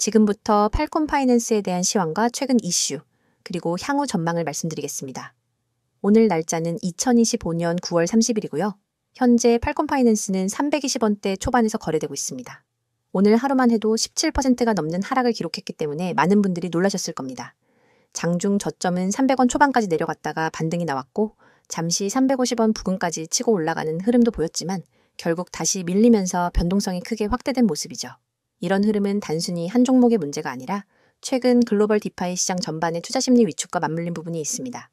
지금부터 팔콘 파이낸스에 대한 시황과 최근 이슈, 그리고 향후 전망을 말씀드리겠습니다. 오늘 날짜는 2025년 9월 30일이고요. 현재 팔콘 파이낸스는 320원대 초반에서 거래되고 있습니다. 오늘 하루만 해도 17%가 넘는 하락을 기록했기 때문에 많은 분들이 놀라셨을 겁니다. 장중 저점은 300원 초반까지 내려갔다가 반등이 나왔고 잠시 350원 부근까지 치고 올라가는 흐름도 보였지만 결국 다시 밀리면서 변동성이 크게 확대된 모습이죠. 이런 흐름은 단순히 한 종목의 문제가 아니라 최근 글로벌 디파이 시장 전반의 투자 심리 위축과 맞물린 부분이 있습니다.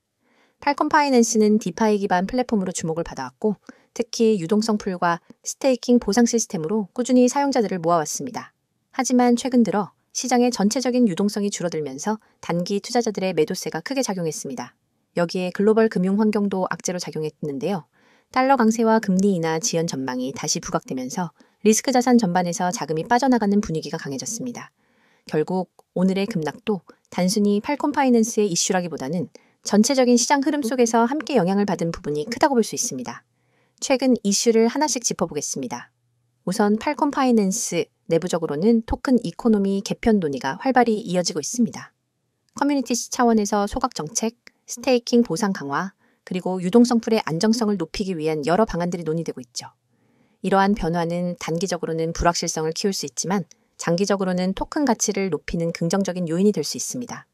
팔콘 파이낸스는 디파이 기반 플랫폼으로 주목을 받아왔고 특히 유동성 풀과 스테이킹 보상 시스템으로 꾸준히 사용자들을 모아왔습니다. 하지만 최근 들어 시장의 전체적인 유동성이 줄어들면서 단기 투자자들의 매도세가 크게 작용했습니다. 여기에 글로벌 금융 환경도 악재로 작용했는데요. 달러 강세와 금리 인하 지연 전망이 다시 부각되면서 리스크 자산 전반에서 자금이 빠져나가는 분위기가 강해졌습니다. 결국 오늘의 급락도 단순히 팔콘 파이낸스의 이슈라기보다는 전체적인 시장 흐름 속에서 함께 영향을 받은 부분이 크다고 볼 수 있습니다. 최근 이슈를 하나씩 짚어보겠습니다. 우선 팔콘 파이낸스 내부적으로는 토큰 이코노미 개편 논의가 활발히 이어지고 있습니다. 커뮤니티 차원에서 소각 정책, 스테이킹 보상 강화, 그리고 유동성 풀의 안정성을 높이기 위한 여러 방안들이 논의되고 있죠. 이러한 변화는 단기적으로는 불확실성을 키울 수 있지만 장기적으로는 토큰 가치를 높이는 긍정적인 요인이 될 수 있습니다.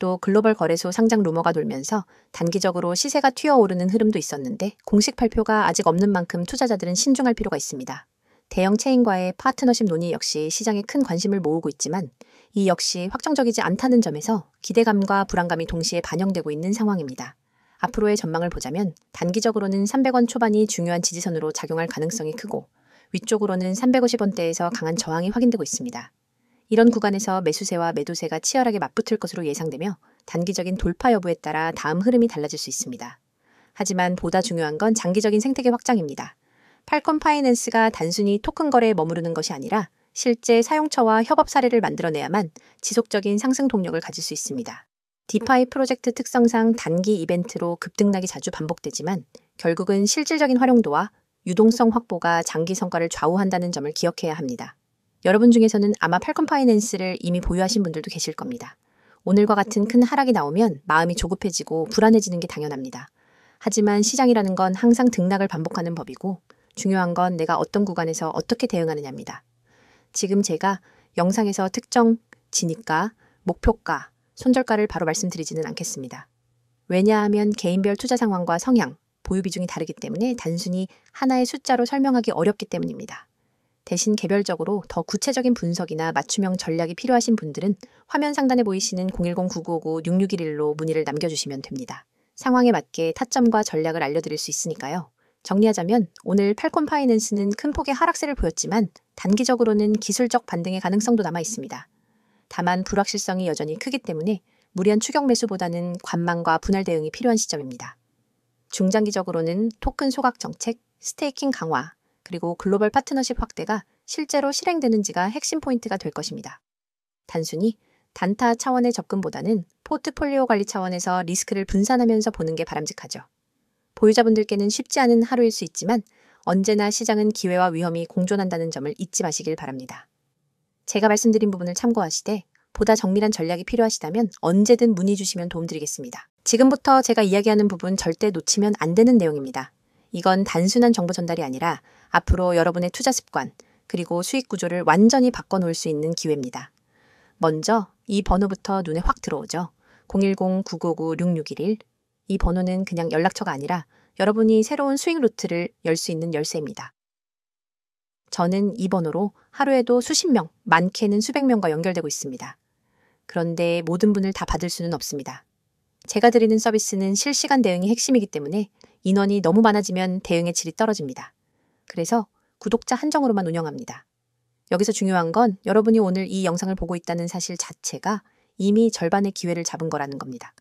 또 글로벌 거래소 상장 루머가 돌면서 단기적으로 시세가 튀어오르는 흐름도 있었는데 공식 발표가 아직 없는 만큼 투자자들은 신중할 필요가 있습니다. 대형 체인과의 파트너십 논의 역시 시장에 큰 관심을 모으고 있지만 이 역시 확정적이지 않다는 점에서 기대감과 불안감이 동시에 반영되고 있는 상황입니다. 앞으로의 전망을 보자면 단기적으로는 300원 초반이 중요한 지지선으로 작용할 가능성이 크고 위쪽으로는 350원대에서 강한 저항이 확인되고 있습니다. 이런 구간에서 매수세와 매도세가 치열하게 맞붙을 것으로 예상되며 단기적인 돌파 여부에 따라 다음 흐름이 달라질 수 있습니다. 하지만 보다 중요한 건 장기적인 생태계 확장입니다. 팔콘 파이낸스가 단순히 토큰 거래에 머무르는 것이 아니라 실제 사용처와 협업 사례를 만들어내야만 지속적인 상승 동력을 가질 수 있습니다. 디파이 프로젝트 특성상 단기 이벤트로 급등락이 자주 반복되지만 결국은 실질적인 활용도와 유동성 확보가 장기 성과를 좌우한다는 점을 기억해야 합니다. 여러분 중에서는 아마 팔콘 파이낸스를 이미 보유하신 분들도 계실 겁니다. 오늘과 같은 큰 하락이 나오면 마음이 조급해지고 불안해지는 게 당연합니다. 하지만 시장이라는 건 항상 등락을 반복하는 법이고 중요한 건 내가 어떤 구간에서 어떻게 대응하느냐입니다. 지금 제가 영상에서 특정 진입가, 목표가, 손절가를 바로 말씀드리지는 않겠습니다. 왜냐하면 개인별 투자 상황과 성향, 보유 비중이 다르기 때문에 단순히 하나의 숫자로 설명하기 어렵기 때문입니다. 대신 개별적으로 더 구체적인 분석이나 맞춤형 전략이 필요하신 분들은 화면 상단에 보이시는 010-9959-6611로 문의를 남겨주시면 됩니다. 상황에 맞게 타점과 전략을 알려드릴 수 있으니까요. 정리하자면 오늘 팔콘 파이낸스는 큰 폭의 하락세를 보였지만 단기적으로는 기술적 반등의 가능성도 남아 있습니다. 다만 불확실성이 여전히 크기 때문에 무리한 추격 매수보다는 관망과 분할 대응이 필요한 시점입니다. 중장기적으로는 토큰 소각 정책, 스테이킹 강화, 그리고 글로벌 파트너십 확대가 실제로 실행되는지가 핵심 포인트가 될 것입니다. 단순히 단타 차원의 접근보다는 포트폴리오 관리 차원에서 리스크를 분산하면서 보는 게 바람직하죠. 보유자분들께는 쉽지 않은 하루일 수 있지만 언제나 시장은 기회와 위험이 공존한다는 점을 잊지 마시길 바랍니다. 제가 말씀드린 부분을 참고하시되 보다 정밀한 전략이 필요하시다면 언제든 문의 주시면 도움드리겠습니다. 지금부터 제가 이야기하는 부분 절대 놓치면 안 되는 내용입니다. 이건 단순한 정보 전달이 아니라 앞으로 여러분의 투자 습관, 그리고 수익 구조를 완전히 바꿔놓을 수 있는 기회입니다. 먼저 이 번호부터 눈에 확 들어오죠. 010-9959-6611. 이 번호는 그냥 연락처가 아니라 여러분이 새로운 수익 루트를 열 수 있는 열쇠입니다. 저는 이 번호로 하루에도 수십 명, 많게는 수백 명과 연결되고 있습니다. 그런데 모든 분을 다 받을 수는 없습니다. 제가 드리는 서비스는 실시간 대응이 핵심이기 때문에 인원이 너무 많아지면 대응의 질이 떨어집니다. 그래서 구독자 한정으로만 운영합니다. 여기서 중요한 건 여러분이 오늘 이 영상을 보고 있다는 사실 자체가 이미 절반의 기회를 잡은 거라는 겁니다.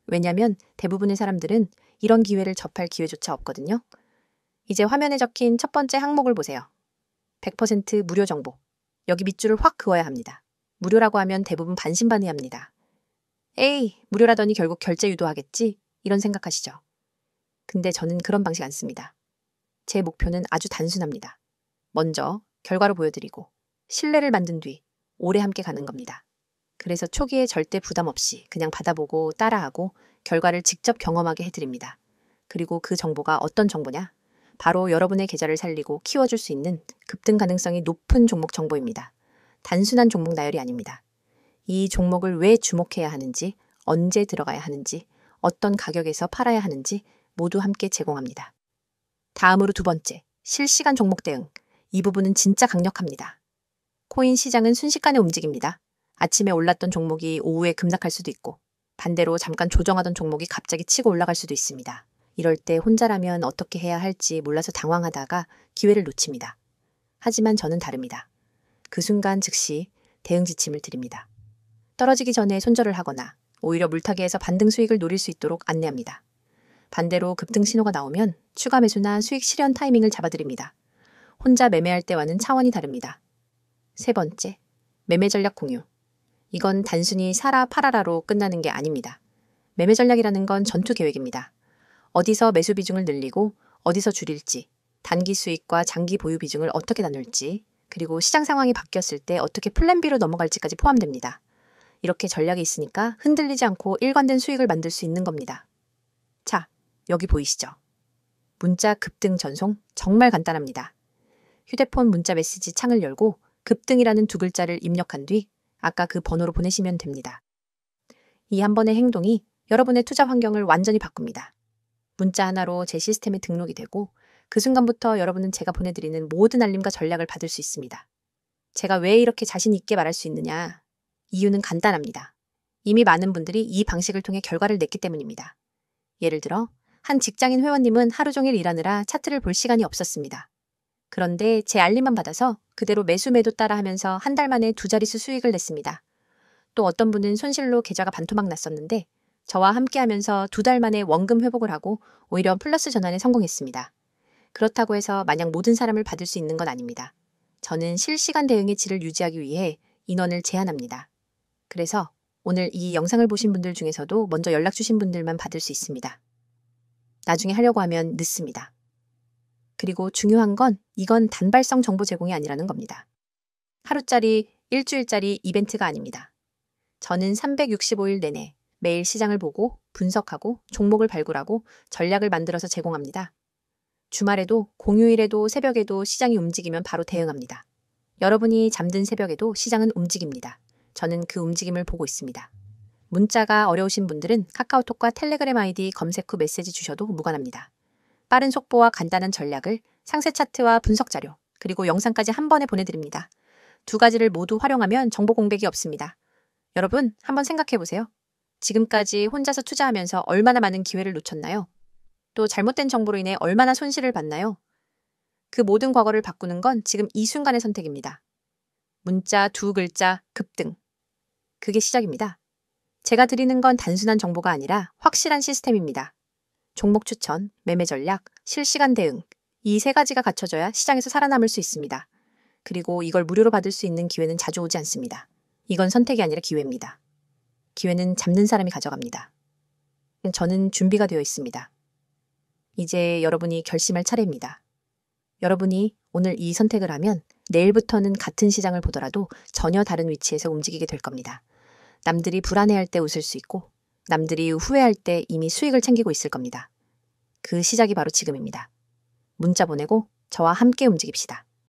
왜냐하면 대부분의 사람들은 이런 기회를 접할 기회조차 없거든요. 이제 화면에 적힌 첫 번째 항목을 보세요. 100% 무료 정보. 여기 밑줄을 확 그어야 합니다. 무료라고 하면 대부분 반신반의합니다. 에이, 무료라더니 결국 결제 유도하겠지? 이런 생각하시죠. 근데 저는 그런 방식 안 씁니다. 제 목표는 아주 단순합니다. 먼저 결과로 보여드리고 신뢰를 만든 뒤 오래 함께 가는 겁니다. 그래서 초기에 절대 부담 없이 그냥 받아보고 따라하고 결과를 직접 경험하게 해드립니다. 그리고 그 정보가 어떤 정보냐? 바로 여러분의 계좌를 살리고 키워줄 수 있는 급등 가능성이 높은 종목 정보입니다. 단순한 종목 나열이 아닙니다. 이 종목을 왜 주목해야 하는지, 언제 들어가야 하는지, 어떤 가격에서 팔아야 하는지 모두 함께 제공합니다. 다음으로 두 번째, 실시간 종목 대응. 이 부분은 진짜 강력합니다. 코인 시장은 순식간에 움직입니다. 아침에 올랐던 종목이 오후에 급락할 수도 있고 반대로 잠깐 조정하던 종목이 갑자기 치고 올라갈 수도 있습니다. 이럴 때 혼자라면 어떻게 해야 할지 몰라서 당황하다가 기회를 놓칩니다. 하지만 저는 다릅니다. 그 순간 즉시 대응 지침을 드립니다. 떨어지기 전에 손절을 하거나 오히려 물타기에서 반등 수익을 노릴 수 있도록 안내합니다. 반대로 급등 신호가 나오면 추가 매수나 수익 실현 타이밍을 잡아드립니다. 혼자 매매할 때와는 차원이 다릅니다. 세 번째, 매매 전략 공유. 이건 단순히 사라 팔아라로 끝나는 게 아닙니다. 매매 전략이라는 건 전투 계획입니다. 어디서 매수 비중을 늘리고 어디서 줄일지, 단기 수익과 장기 보유 비중을 어떻게 나눌지, 그리고 시장 상황이 바뀌었을 때 어떻게 플랜 B로 넘어갈지까지 포함됩니다. 이렇게 전략이 있으니까 흔들리지 않고 일관된 수익을 만들 수 있는 겁니다. 자, 여기 보이시죠? 문자 급등 전송 정말 간단합니다. 휴대폰 문자 메시지 창을 열고 급등이라는 두 글자를 입력한 뒤 아까 그 번호로 보내시면 됩니다. 이 한 번의 행동이 여러분의 투자 환경을 완전히 바꿉니다. 문자 하나로 제 시스템에 등록이 되고 그 순간부터 여러분은 제가 보내드리는 모든 알림과 전략을 받을 수 있습니다. 제가 왜 이렇게 자신 있게 말할 수 있느냐? 이유는 간단합니다. 이미 많은 분들이 이 방식을 통해 결과를 냈기 때문입니다. 예를 들어 한 직장인 회원님은 하루 종일 일하느라 차트를 볼 시간이 없었습니다. 그런데 제 알림만 받아서 그대로 매수 매도 따라 하면서 한 달 만에 두 자릿수 수익을 냈습니다. 또 어떤 분은 손실로 계좌가 반토막 났었는데 저와 함께 하면서 두 달 만에 원금 회복을 하고 오히려 플러스 전환에 성공했습니다. 그렇다고 해서 마냥 모든 사람을 받을 수 있는 건 아닙니다. 저는 실시간 대응의 질을 유지하기 위해 인원을 제한합니다. 그래서 오늘 이 영상을 보신 분들 중에서도 먼저 연락 주신 분들만 받을 수 있습니다. 나중에 하려고 하면 늦습니다. 그리고 중요한 건 이건 단발성 정보 제공이 아니라는 겁니다. 하루짜리, 일주일짜리 이벤트가 아닙니다. 저는 365일 내내 매일 시장을 보고 분석하고 종목을 발굴하고 전략을 만들어서 제공합니다. 주말에도 공휴일에도 새벽에도 시장이 움직이면 바로 대응합니다. 여러분이 잠든 새벽에도 시장은 움직입니다. 저는 그 움직임을 보고 있습니다. 문자가 어려우신 분들은 카카오톡과 텔레그램 아이디 검색 후 메시지 주셔도 무관합니다. 빠른 속보와 간단한 전략을 상세 차트와 분석 자료, 그리고 영상까지 한 번에 보내드립니다. 두 가지를 모두 활용하면 정보 공백이 없습니다. 여러분, 한번 생각해 보세요. 지금까지 혼자서 투자하면서 얼마나 많은 기회를 놓쳤나요? 또 잘못된 정보로 인해 얼마나 손실을 봤나요? 그 모든 과거를 바꾸는 건 지금 이 순간의 선택입니다. 문자 두 글자 급등. 그게 시작입니다. 제가 드리는 건 단순한 정보가 아니라 확실한 시스템입니다. 종목 추천, 매매 전략, 실시간 대응. 이 세 가지가 갖춰져야 시장에서 살아남을 수 있습니다. 그리고 이걸 무료로 받을 수 있는 기회는 자주 오지 않습니다. 이건 선택이 아니라 기회입니다. 기회는 잡는 사람이 가져갑니다. 저는 준비가 되어 있습니다. 이제 여러분이 결심할 차례입니다. 여러분이 오늘 이 선택을 하면 내일부터는 같은 시장을 보더라도 전혀 다른 위치에서 움직이게 될 겁니다. 남들이 불안해할 때 웃을 수 있고 남들이 후회할 때 이미 수익을 챙기고 있을 겁니다. 그 시작이 바로 지금입니다. 문자 보내고 저와 함께 움직입시다.